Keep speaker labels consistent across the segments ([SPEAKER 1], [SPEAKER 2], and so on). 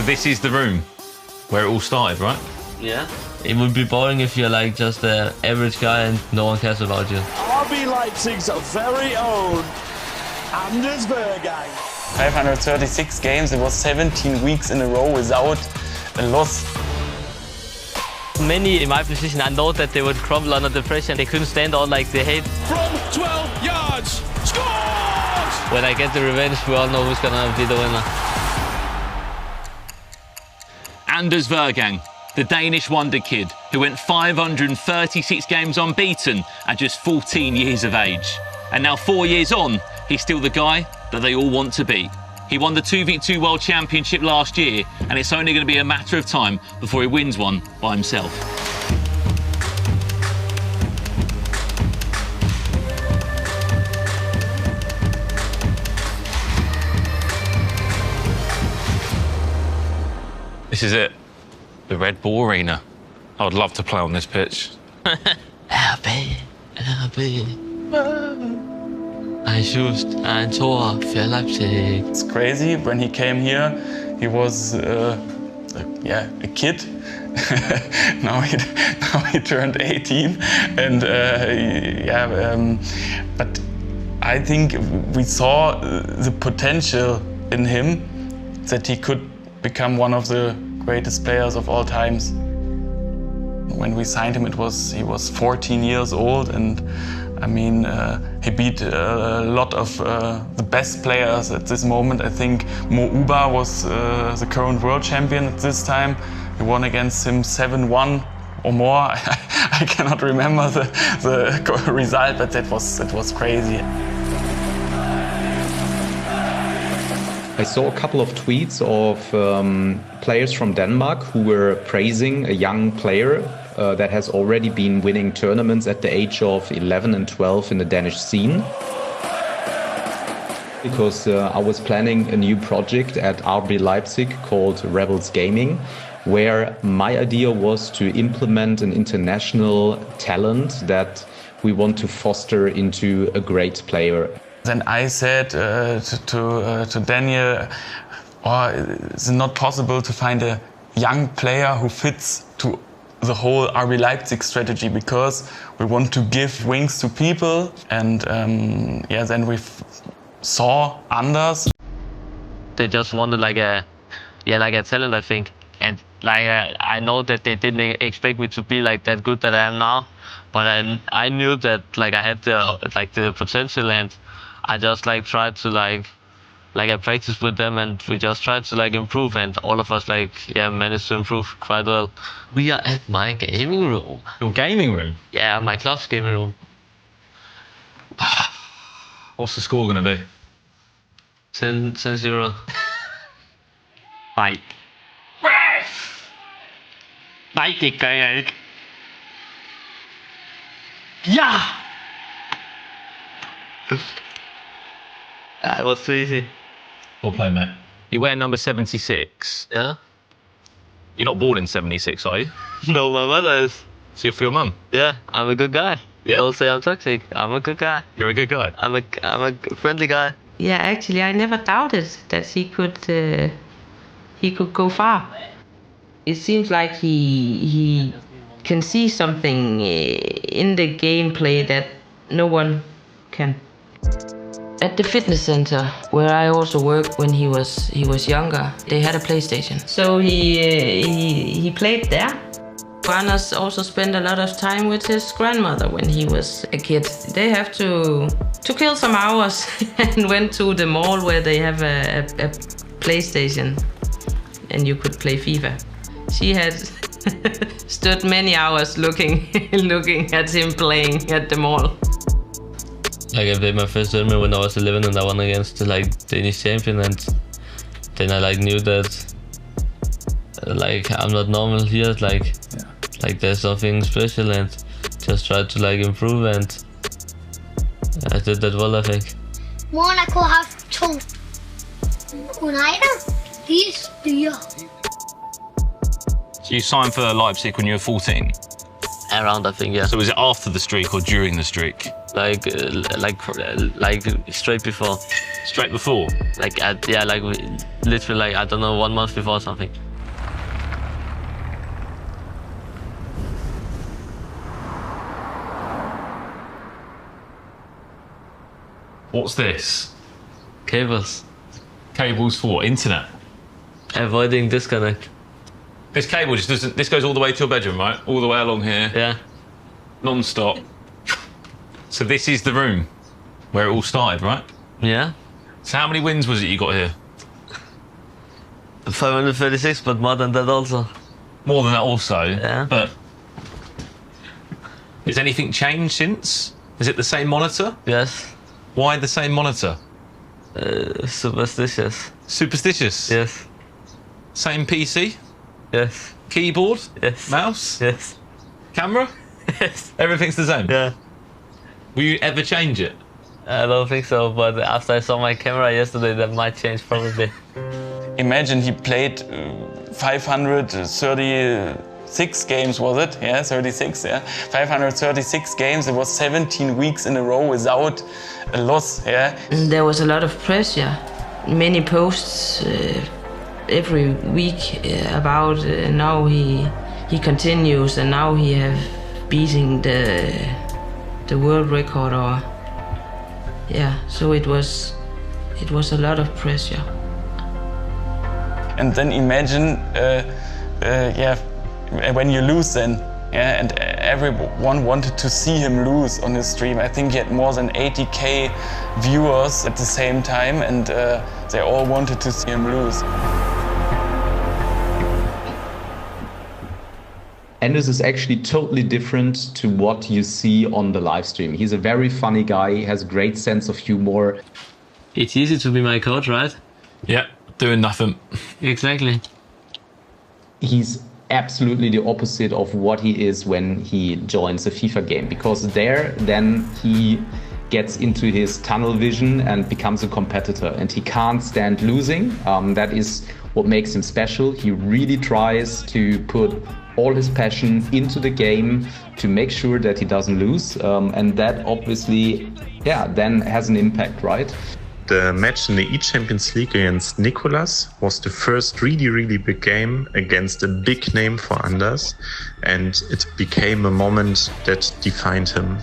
[SPEAKER 1] So this is the room where it all started, right?
[SPEAKER 2] Yeah. It would be boring if you're like just an average guy and no one cares about you.
[SPEAKER 3] RB Leipzig's very own Anders Verjgang.
[SPEAKER 4] 536 games, it was 17 weeks in a row without a loss.
[SPEAKER 2] Many in my position, I know that they would crumble under the pressure. They couldn't stand all like the hate.
[SPEAKER 3] From 12 yards, scores!
[SPEAKER 2] When I get the revenge, we all know who's gonna be the winner.
[SPEAKER 1] Anders Verjgang, the Danish wonder kid who went 536 games unbeaten at just 14 years of age. And now 4 years on, he's still the guy that they all want to be. He won the 2v2 World Championship last year, and it's only going to be a matter of time before he wins one by himself. This is it, the Red Bull Arena. I would love to play on this pitch.
[SPEAKER 2] RB. Ein Schuss, ein Tor für Leipzig.
[SPEAKER 4] It's crazy. When he came here, he was a kid. now he turned 18, and but I think we saw the potential in him that he could become one of the greatest players of all times. When we signed him, he was 14 years old, and I mean, he beat a lot of the best players at this moment. I think Mo Uba was the current world champion at this time. We won against him 7-1 or more. I cannot remember the result, but that was crazy.
[SPEAKER 5] I saw a couple of tweets of players from Denmark who were praising a young player that has already been winning tournaments at the age of 11 and 12 in the Danish scene. Because I was planning a new project at RB Leipzig called Rebels Gaming, where my idea was to implement an international talent that we want to foster into a great player.
[SPEAKER 4] Then I said to Daniel, it's not possible to find a young player who fits to the whole RB Leipzig strategy, because we want to give wings to people. And then we saw Anders.
[SPEAKER 2] They just wanted like a talent, I think. And I know that they didn't expect me to be like that good that I am now, but I knew that I had the potential, and I just tried to I practiced with them, and we just tried to improve, and all of us managed to improve quite well. We are at my gaming room.
[SPEAKER 1] Your gaming room?
[SPEAKER 2] Yeah, my club's gaming room.
[SPEAKER 1] What's the score going to be?
[SPEAKER 2] 10-0.
[SPEAKER 1] Nej.
[SPEAKER 2] Nej, det gør jeg ikke. Ja! That was too easy.
[SPEAKER 1] Well played, mate. You wear number 76.
[SPEAKER 2] Yeah?
[SPEAKER 1] You're not born in 76, are you?
[SPEAKER 2] No, my mother is.
[SPEAKER 1] So you're for your mum?
[SPEAKER 2] Yeah, I'm a good guy.
[SPEAKER 1] Yeah.
[SPEAKER 2] Don't say I'm toxic. I'm a good guy.
[SPEAKER 1] You're a good guy.
[SPEAKER 2] I'm a friendly guy.
[SPEAKER 6] Yeah, actually, I never doubted that he could go far. It seems like he can see something in the gameplay that no one can. At the fitness center, where I also worked when he was younger, they had a PlayStation. So he played there. Anders also spent a lot of time with his grandmother when he was a kid. They have to kill some hours and went to the mall where they have a PlayStation and you could play FIFA. She had stood many hours looking at him playing at the mall.
[SPEAKER 2] I played my first tournament when I was 11, and I won against the Danish champion, and then I knew that I'm not normal here, there's something special, and just tried to improve, and I did that well, I think.
[SPEAKER 7] Monaco have 2. United, these 4.
[SPEAKER 1] So you signed for Leipzig when you were 14?
[SPEAKER 2] Around, I think, yeah.
[SPEAKER 1] So was it after the streak or during the streak?
[SPEAKER 2] Straight before.
[SPEAKER 1] Straight before?
[SPEAKER 2] Like, yeah, like literally, like, I don't know, 1 month before or something.
[SPEAKER 1] What's this?
[SPEAKER 2] Cables.
[SPEAKER 1] Cables for internet.
[SPEAKER 2] Avoiding disconnect.
[SPEAKER 1] This cable just doesn't. This goes all the way to your bedroom, right? All the way along here,
[SPEAKER 2] Yeah.
[SPEAKER 1] non-stop. So this is the room where it all started, right?
[SPEAKER 2] Yeah.
[SPEAKER 1] So how many wins was it you got here?
[SPEAKER 2] 536, but more than that also.
[SPEAKER 1] More than that, also.
[SPEAKER 2] Yeah.
[SPEAKER 1] But has anything changed since? Is it the same monitor?
[SPEAKER 2] Yes.
[SPEAKER 1] Why the same monitor?
[SPEAKER 2] Superstitious.
[SPEAKER 1] Superstitious.
[SPEAKER 2] Yes.
[SPEAKER 1] Same PC.
[SPEAKER 2] Yes.
[SPEAKER 1] Keyboard.
[SPEAKER 2] Yes.
[SPEAKER 1] Mouse.
[SPEAKER 2] Yes.
[SPEAKER 1] Camera.
[SPEAKER 2] Yes.
[SPEAKER 1] Everything's the same.
[SPEAKER 2] Yeah.
[SPEAKER 1] Will you ever change it?
[SPEAKER 2] I don't think so, but after I saw my camera yesterday, that might change probably.
[SPEAKER 4] Imagine he played 536 games, was it? Yeah, 36, yeah. 536 games, it was 17 weeks in a row without a loss, yeah.
[SPEAKER 6] There was a lot of pressure, many posts every week about now he continues and now he have beating the world record, or yeah. So it was a lot of pressure.
[SPEAKER 4] And then imagine, yeah, when you lose then. Yeah, and everyone wanted to see him lose on his stream. I think he had more than 80k viewers at the same time, and they all wanted to see him lose.
[SPEAKER 5] Anders is actually totally different to what you see on the live stream. He's a very funny guy, he has a great sense of humor.
[SPEAKER 2] It's easy to be my coach, right?
[SPEAKER 1] Yeah, doing nothing.
[SPEAKER 2] Exactly.
[SPEAKER 5] He's absolutely the opposite of what he is when he joins a FIFA game, because there then he gets into his tunnel vision and becomes a competitor, and he can't stand losing. That is what makes him special. He really tries to put all his passion into the game to make sure that he doesn't lose, and that obviously, yeah, then has an impact, right?
[SPEAKER 8] The match in the E-Champions League against Nicolas was the first really big game against a big name for Anders, and it became a moment that defined him.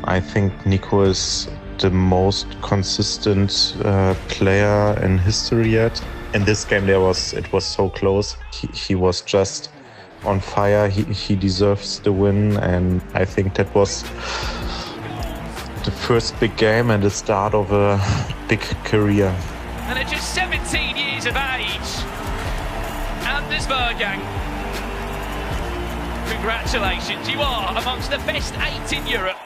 [SPEAKER 8] I think Nico is the most consistent player in history yet. In this game it was so close. He was just on fire. He deserves the win, and I think that was the first big game and the start of a big career.
[SPEAKER 3] And at just 17 years of age, Anders Verjgang, congratulations, you are amongst the best 8 in Europe.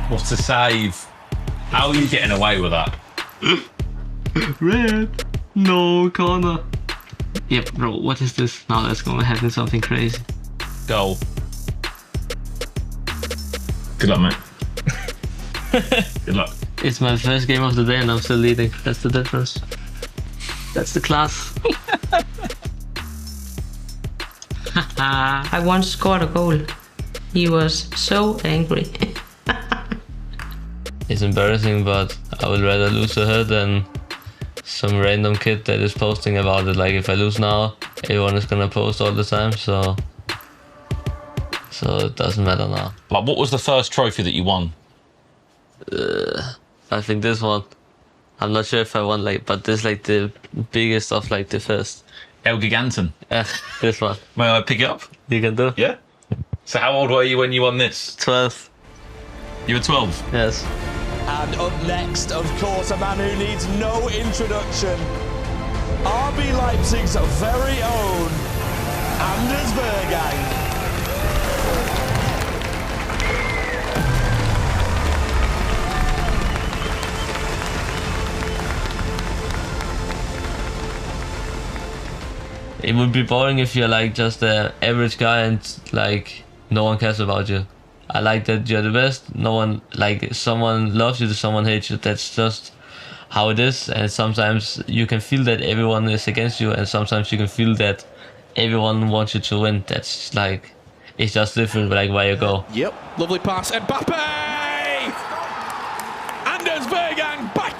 [SPEAKER 1] What a save. How are you getting away with that?
[SPEAKER 2] Red. No, corner. Yep, bro, what is this? Now that's gonna happen something crazy.
[SPEAKER 1] Goal. Good luck, mate. Good luck.
[SPEAKER 2] It's my first game of the day and I'm still leading. That's the difference. That's the class.
[SPEAKER 6] I once scored a goal. He was so angry.
[SPEAKER 2] It's embarrassing, but I would rather lose to her than some random kid that is posting about it. Like, if I lose now, everyone is gonna post all the time, so it doesn't matter now.
[SPEAKER 1] Like, what was the first trophy that you won?
[SPEAKER 2] I think this one. I'm not sure if I won, like, but this like the biggest of like the first.
[SPEAKER 1] El Giganten.
[SPEAKER 2] This one.
[SPEAKER 1] May I pick it up?
[SPEAKER 2] You can do.
[SPEAKER 1] Yeah. So how old were you when you won this?
[SPEAKER 2] 12.
[SPEAKER 1] You were 12?
[SPEAKER 2] Yes.
[SPEAKER 3] And up next, of course, a man who needs no introduction. RB Leipzig's very own Anders Verjgang.
[SPEAKER 2] It would be boring if you're like just an average guy and like no one cares about you. I like that you're the best. No one, like, someone loves you, someone hates you. That's just how it is. And sometimes you can feel that everyone is against you, and sometimes you can feel that everyone wants you to win. That's like, it's just different, like, where you go.
[SPEAKER 3] Yep, lovely pass. Mbappe! Anders Verjgang back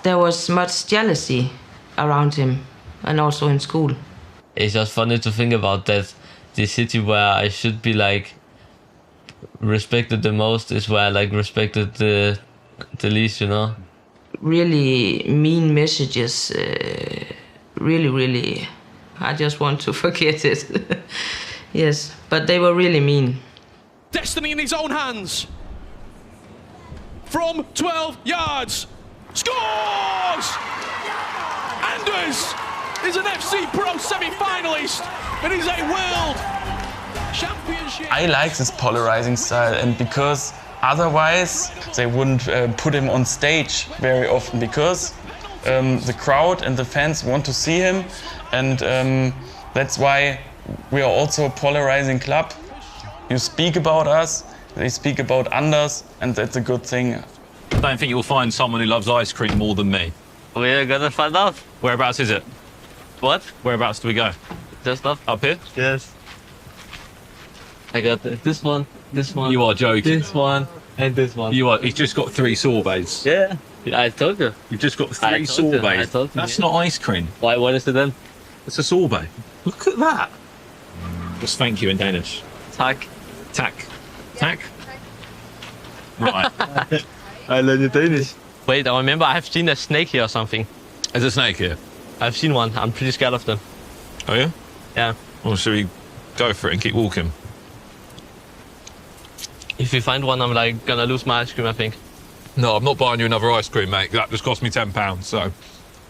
[SPEAKER 6] there was much jealousy around him, and also in school.
[SPEAKER 2] It's just funny to think about that the city where I should be like respected the most is where I like respected the least, you know.
[SPEAKER 6] Really mean messages, really, I just want to forget it. Yes, but they were really mean.
[SPEAKER 3] Destiny in his own hands. From 12 yards. Scores! Anders is an FC Pro semi-finalist and is a world championship.
[SPEAKER 4] I like this polarizing style, and because otherwise they wouldn't put him on stage very often, because the crowd and the fans want to see him, and that's why we are also a polarizing club. You speak about us, they speak about Anders, and that's a good thing.
[SPEAKER 1] I don't think you'll find someone who loves ice cream more than me.
[SPEAKER 2] We're gonna find out.
[SPEAKER 1] Whereabouts is it?
[SPEAKER 2] What?
[SPEAKER 1] Whereabouts do we go?
[SPEAKER 2] Just up
[SPEAKER 1] here?
[SPEAKER 2] Yes. I got this one, this one.
[SPEAKER 1] You are joking.
[SPEAKER 2] This one and this one.
[SPEAKER 1] You are. He's just got 3 sorbets.
[SPEAKER 2] Yeah, I told you.
[SPEAKER 1] You've just got 3
[SPEAKER 2] I told
[SPEAKER 1] sorbets.
[SPEAKER 2] you.
[SPEAKER 1] That's not ice cream.
[SPEAKER 2] Why? What is it then?
[SPEAKER 1] It's a sorbet. Look at that. Just thank you in Danish.
[SPEAKER 2] Tak.
[SPEAKER 1] Tak. Tak. Right.
[SPEAKER 2] I learned it Danish. Wait, I remember I have seen a snake here or something.
[SPEAKER 1] There's a snake here.
[SPEAKER 2] I've seen one. I'm pretty scared of them.
[SPEAKER 1] Oh yeah?
[SPEAKER 2] Yeah.
[SPEAKER 1] Well, should we go for it and keep walking?
[SPEAKER 2] If we find one, I'm like gonna lose my ice cream, I think.
[SPEAKER 1] No, I'm not buying you another ice cream, mate. That just cost me £10, so.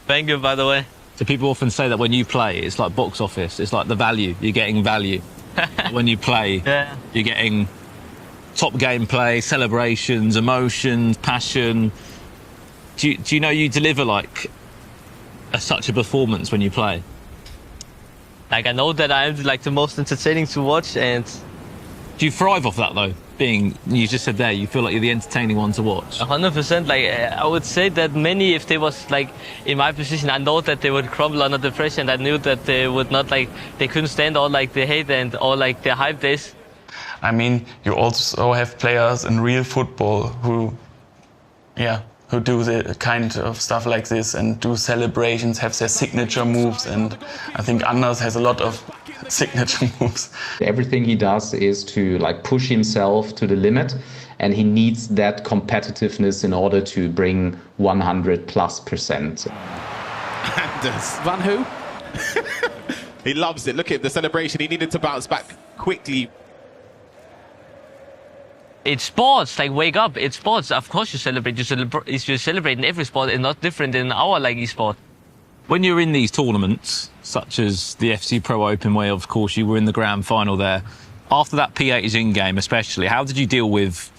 [SPEAKER 2] Thank you, by the way.
[SPEAKER 1] So people often say that when you play, it's like box office. It's like the value. You're getting value. When you play,
[SPEAKER 2] yeah.
[SPEAKER 1] You're getting top gameplay, celebrations, emotions, passion. Do you know you deliver like such a performance when you play?
[SPEAKER 2] Like, I know that I'm like the most entertaining to watch, and
[SPEAKER 1] do you thrive off that though? Being, you just said there, you feel like you're the entertaining one to watch.
[SPEAKER 2] 100%. Like, I would say that many, if they was like in my position, I know that they would crumble under the pressure, and I knew that they would not like, they couldn't stand all like the hate and all like the hype days.
[SPEAKER 4] I mean, you also have players in real football who do the kind of stuff like this and do celebrations, have their signature moves, and I think Anders has a lot of signature moves.
[SPEAKER 5] Everything he does is to like push himself to the limit, and he needs that competitiveness in order to bring 100+%.
[SPEAKER 9] Anders. Van who? He loves it. Look at the celebration. He needed to bounce back quickly.
[SPEAKER 2] It's sports, like, wake up, it's sports. Of course you celebrate. You celebrate in every sport, and not different in our like e-sport.
[SPEAKER 1] When you're in these tournaments, such as the FC Pro Open, where of course you were in the grand final there, after that P8 in-game especially, how did you deal with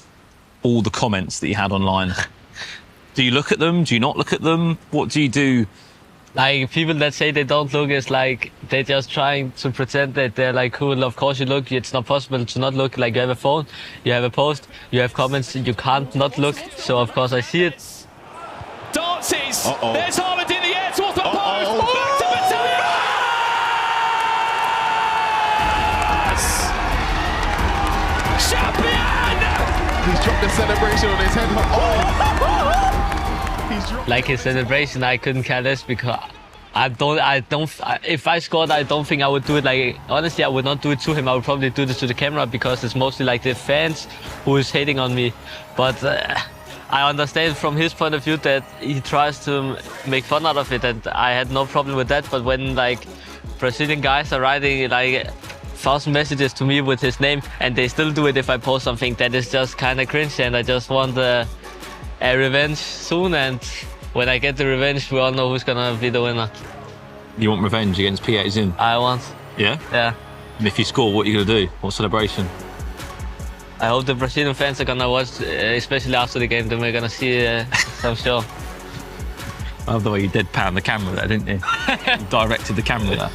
[SPEAKER 1] all the comments that you had online? Do you look at them? Do you not look at them? What do you do?
[SPEAKER 2] Like, people that say they don't look is like, they're just trying to pretend that they're like cool. Of course you look, it's not possible to not look. Like, you have a phone, you have a post, you have comments, you can't not look. So of course I see it.
[SPEAKER 3] Dances! There's Haaland in the air towards the post! Back to Battalion! Champion!
[SPEAKER 9] He's dropped the celebration on his head.
[SPEAKER 2] Like, his celebration, I couldn't care less, because if I scored, I don't think I would do it. Like, honestly, I would not do it to him. I would probably do this to the camera, because it's mostly like the fans who is hating on me. But I understand from his point of view that he tries to make fun out of it, and I had no problem with that. But when like Brazilian guys are writing like 1,000 messages to me with his name, and they still do it if I post something, that is just kind of cringe, and I just want a revenge soon. And when I get the revenge, we all know who's gonna be the winner.
[SPEAKER 1] You want revenge against P8 in?
[SPEAKER 2] I want.
[SPEAKER 1] Yeah?
[SPEAKER 2] Yeah.
[SPEAKER 1] And if you score, what are you gonna do? What celebration?
[SPEAKER 2] I hope the Brazilian fans are gonna watch, especially after the game, then we're gonna see some show.
[SPEAKER 1] I love the way you deadpan the camera there, didn't you? You directed the camera there.